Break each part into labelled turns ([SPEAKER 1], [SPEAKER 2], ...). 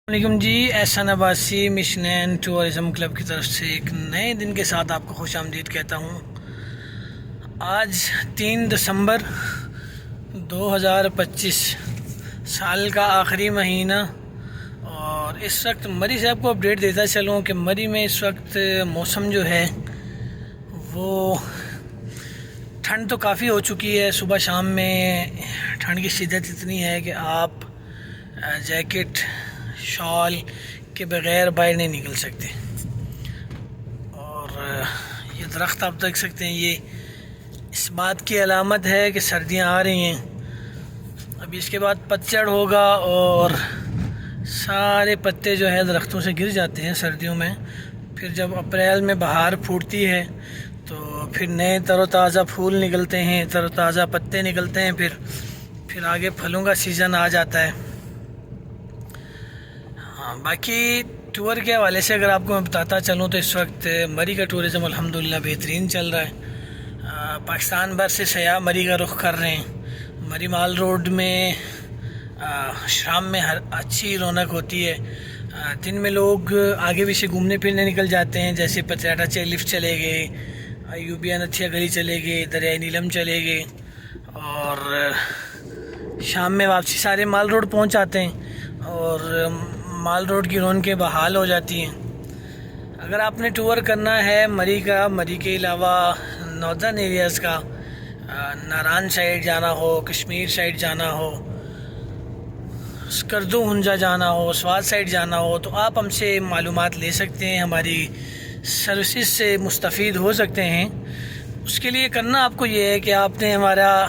[SPEAKER 1] علیکم جی، احسان Abbasi مشنین tourism club کی طرف سے ایک نئے دن کے ساتھ آپ کو خوش آمدید کہتا ہوں۔ آج 3 دسمبر 2025 سال کا آخری مہینہ، اور اس وقت مری سے آپ کو اپڈیٹ دیتا چلوں کہ مری میں اس وقت موسم جو ہے وہ ٹھنڈ تو کافی ہو چکی ہے۔ صبح شام میں ٹھنڈ کی شدت اتنی ہے کہ آپ جیکٹ شال کے بغیر باہر نہیں نکل سکتے، اور یہ درخت آپ دیکھ سکتے ہیں، یہ اس بات کی علامت ہے کہ سردیاں آ رہی ہیں۔ ابھی اس کے بعد پتجھڑ ہوگا اور سارے پتے جو ہے درختوں سے گر جاتے ہیں سردیوں میں۔ پھر جب اپریل میں بہار پھوٹتی ہے تو پھر نئے تر و تازہ پھول نکلتے ہیں، تر و تازہ پتے نکلتے ہیں، پھر آگے پھلوں کا سیزن آ جاتا ہے۔ باقی ٹور کے حوالے سے اگر آپ کو میں بتاتا چلوں تو اس وقت مری کا ٹورزم الحمدللہ بہترین چل رہا ہے۔ پاکستان بھر سے سیاح مری کا رخ کر رہے ہیں۔ مری مال روڈ میں شام میں اچھی رونق ہوتی ہے۔ دن میں لوگ آگے پیچھے گھومنے پھرنے نکل جاتے ہیں، جیسے پچراٹا لفٹ چلے گئے، ایوبیہ نتھیا گلی چلے گئے، دریائے نیلم چلے گئے، اور شام میں واپسی سارے مال روڈ پہنچ جاتے ہیں اور مال روڈ کی رونقیں بحال ہو جاتی ہیں۔ اگر آپ نے ٹور کرنا ہے مری کا، مری کے علاوہ ناردرن ایریاز کا، ناران سائڈ جانا ہو، کشمیر سائڈ جانا ہو، اسکردو ہنجا جانا ہو، سوات سائڈ جانا ہو، تو آپ ہم سے معلومات لے سکتے ہیں، ہماری سروسز سے مستفید ہو سکتے ہیں۔ اس کے لیے کرنا آپ کو یہ ہے کہ آپ نے ہمارا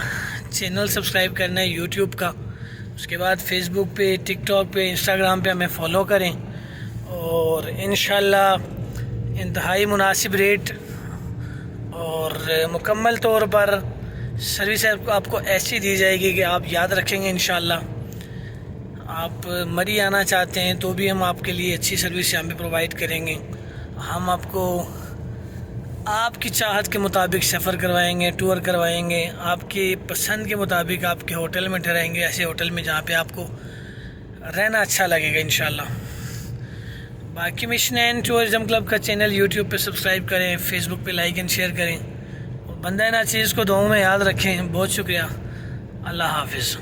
[SPEAKER 1] چینل سبسکرائب کرنا ہے یوٹیوب کا، اس کے بعد فیس بک پہ، ٹک ٹاک پہ، انسٹاگرام پہ ہمیں فالو کریں، اور انشاءاللہ انتہائی مناسب ریٹ اور مکمل طور پر سروس آپ کو ایسی دی جائے گی کہ آپ یاد رکھیں گے انشاءاللہ۔ آپ مری آنا چاہتے ہیں تو بھی ہم آپ کے لیے اچھی سروس یہاں پہ پرووائڈ کریں گے۔ ہم آپ کو آپ کی چاہت کے مطابق سفر کروائیں گے، ٹور کروائیں گے، آپ کی پسند کے مطابق آپ کے ہوٹل میں ٹھہرائیں گے، ایسے ہوٹل میں جہاں پہ آپ کو رہنا اچھا لگے گا انشاءاللہ۔ باقی مشنین ٹورزم کلب کا چینل یوٹیوب پہ سبسکرائب کریں، فیس بک پہ لائک اینڈ شیئر کریں، اور بندہ نا چیز کو دعاؤں میں یاد رکھیں۔ بہت شکریہ، اللہ حافظ۔